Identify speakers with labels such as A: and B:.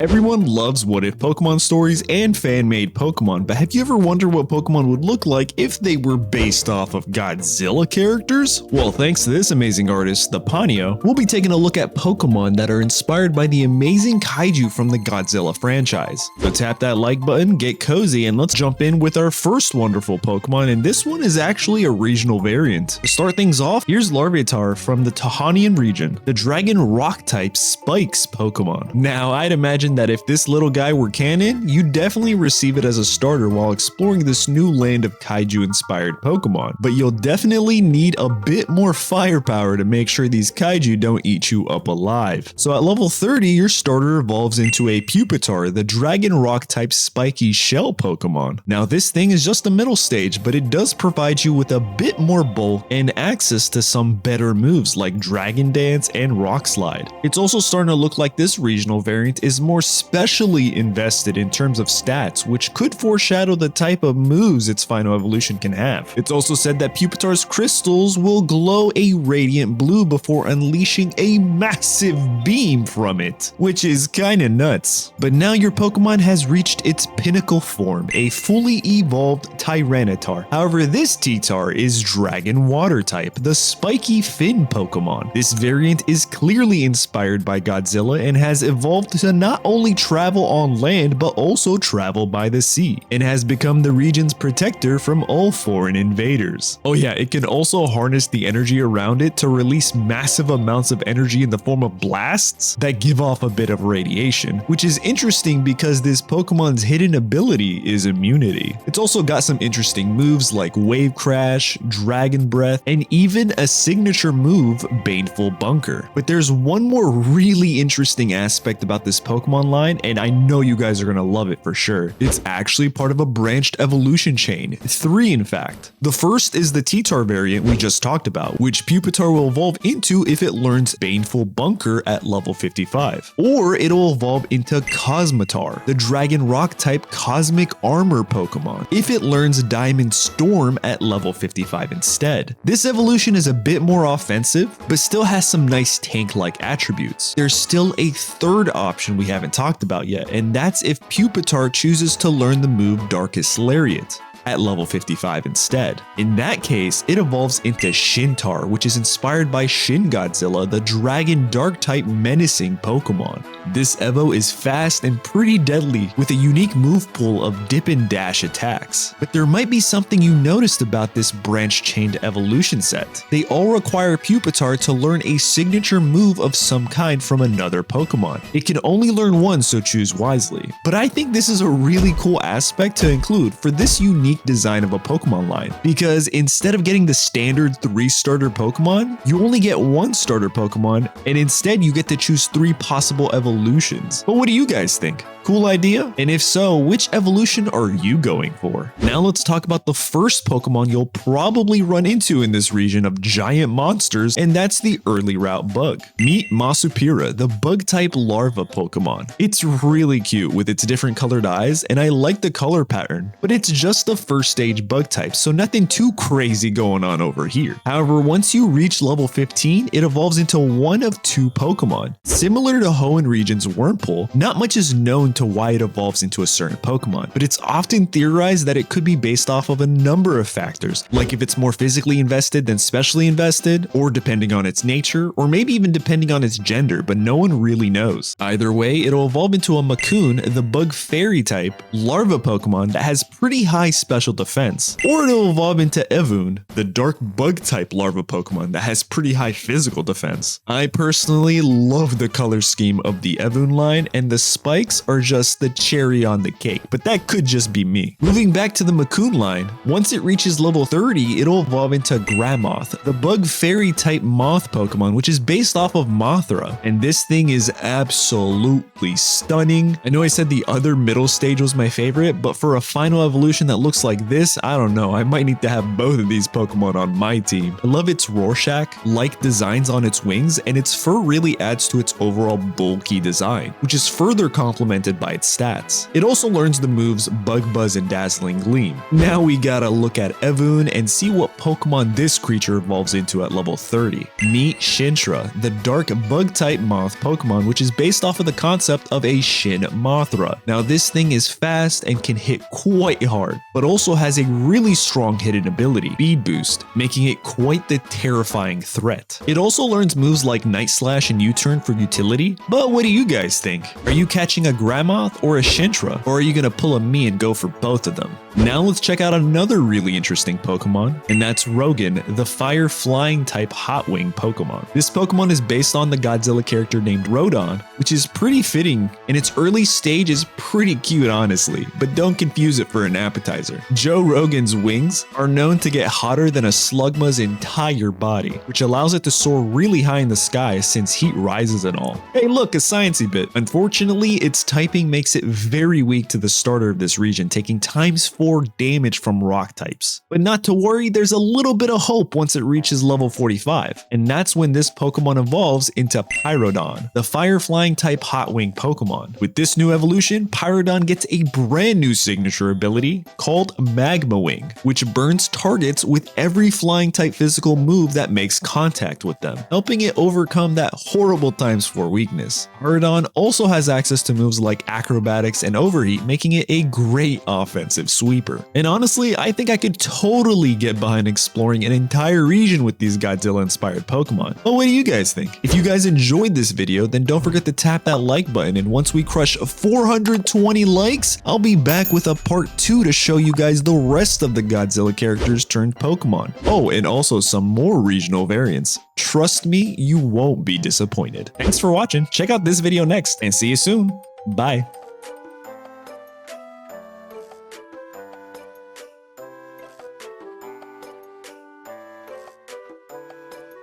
A: Everyone loves what-if Pokemon stories and fan-made Pokemon, but have you ever wondered what Pokemon would look like if they were based off of Godzilla characters? Well, thanks to this amazing artist, thepanio, we'll be taking a look at Pokemon that are inspired by the amazing kaiju from the Godzilla franchise. So tap that like button, get cozy, and let's jump in with our first wonderful Pokemon, and this one is actually a regional variant. To start things off, here's Larvitar from the Tahanian region, the Dragon Rock-type Spikes Pokemon. Now, I'd imagine that if this little guy were canon, you'd definitely receive it as a starter while exploring this new land of kaiju-inspired Pokemon, but you'll definitely need a bit more firepower to make sure these kaiju don't eat you up alive. So at level 30, your starter evolves into a Pupitar, the Dragon Rock-type spiky shell Pokemon. Now this thing is just a middle stage, but it does provide you with a bit more bulk and access to some better moves like Dragon Dance and Rock Slide. It's also starting to look like this regional variant is more specially invested in terms of stats, which could foreshadow the type of moves its final evolution can have. It's also said that Pupitar's crystals will glow a radiant blue before unleashing a massive beam from it, which is kinda nuts. But now your Pokemon has reached its pinnacle form, a fully evolved Tyranitar. However, this T-Tar is Dragon Water type, the spiky fin Pokemon. This variant is clearly inspired by Godzilla and has evolved to not only travel on land but also travel by the sea, and has become the region's protector from all foreign invaders. Oh yeah, it can also harness the energy around it to release massive amounts of energy in the form of blasts that give off a bit of radiation, which is interesting because this Pokemon's hidden ability is immunity. It's also got some interesting moves like Wave Crash, Dragon Breath, and even a signature move, Baneful Bunker. But there's one more really interesting aspect about this Pokemon line, and I know you guys are gonna love it for sure. It's actually part of a branched evolution chain, 3 in fact. The first is the T-Tar variant we just talked about, which Pupitar will evolve into if it learns Baneful Bunker at level 55. Or it'll evolve into Cosmotar, the Dragon Rock type Cosmic Armor Pokemon, if it learns Diamond Storm at level 55 instead. This evolution is a bit more offensive, but still has some nice tank-like attributes. There's still a third option we haven't talked about yet, and that's if Pupitar chooses to learn the move Darkest Lariat at level 55 instead. In that case, it evolves into Shintar, which is inspired by Shin Godzilla, the Dragon Dark type menacing Pokemon. This Evo is fast and pretty deadly with a unique move pool of dip and dash attacks. But there might be something you noticed about this branch-chained evolution set. They all require Pupitar to learn a signature move of some kind from another Pokemon. It can only learn one, so choose wisely. But I think this is a really cool aspect to include for this unique design of a Pokemon line, because instead of getting the standard 3 starter Pokemon, you only get 1 starter Pokemon, and instead you get to choose 3 possible evolutions. But what do you guys think? Cool idea? And if so, which evolution are you going for? Now let's talk about the first Pokemon you'll probably run into in this region of giant monsters, and that's the early route bug. Meet Masupira, the bug-type larva Pokemon. It's really cute with its different colored eyes, and I like the color pattern, but it's just the first stage bug type, so nothing too crazy going on over here. However, once you reach level 15, it evolves into one of 2 Pokemon. Similar to Hoenn region's Wurmple, not much is known to why it evolves into a certain Pokemon, but it's often theorized that it could be based off of a number of factors, like if it's more physically invested than specially invested, or depending on its nature, or maybe even depending on its gender, but no one really knows. Either way, it'll evolve into a Macoon, the bug fairy type larva Pokemon that has pretty high special defense, or it'll evolve into Evoon, the dark bug type larva Pokemon that has pretty high physical defense. I personally love the color scheme of the Evoon line, and the spikes are just the cherry on the cake, but that could just be me. Moving back to the Macoon line, once it reaches level 30, it'll evolve into Gramoth, the bug fairy type moth Pokemon, which is based off of Mothra, and this thing is absolutely stunning. I know I said the other middle stage was my favorite, but for a final evolution that looks like this, I don't know, I might need to have both of these Pokemon on my team. I love its Rorschach-like designs on its wings, and its fur really adds to its overall bulky design, which is further complemented affected by its stats. It also learns the moves Bug Buzz and Dazzling Gleam. Now we gotta look at Evoon and see what Pokemon this creature evolves into at level 30. Meet Shintra, the dark bug-type moth Pokemon, which is based off of the concept of a Shin Mothra. Now this thing is fast and can hit quite hard, but also has a really strong hidden ability, Speed Boost, making it quite the terrifying threat. It also learns moves like Night Slash and U-Turn for utility, but what do you guys think? Are you catching a Gramoth or a Shintra, or are you gonna pull a me and go for both of them? Now let's check out another really interesting Pokemon, and that's Rogan, the fire flying type hot wing Pokemon. This Pokemon is based on the Godzilla character named Rodon, which is pretty fitting, and its early stage is pretty cute honestly, but don't confuse it for an appetizer. Joe Rogan's wings are known to get hotter than a Slugma's entire body, which allows it to soar really high in the sky since heat rises and all. Hey look, a sciencey bit. Unfortunately, its typing makes it very weak to the starter of this region, taking ×4 damage from rock types. But not to worry, there's a little bit of hope once it reaches level 45, and that's when this Pokemon evolves into Pyrodon, the fire-flying type hot wing Pokemon. With this new evolution, Pyrodon gets a brand new signature ability called Magma Wing, which burns targets with every flying type physical move that makes contact with them, helping it overcome that horrible ×4 weakness. Pyrodon also has access to moves like Acrobatics and Overheat, making it a great offensive sweeper. And honestly, I think I could totally get behind exploring an entire region with these Godzilla-inspired Pokemon. But what do you guys think? If you guys enjoyed this video, then don't forget to tap that like button, and once we crush 420 likes, I'll be back with a part 2 to show you guys the rest of the Godzilla characters turned Pokemon. Oh, and also some more regional variants. Trust me, you won't be disappointed. Thanks for watching. Check out this video next, and see you soon. Bye.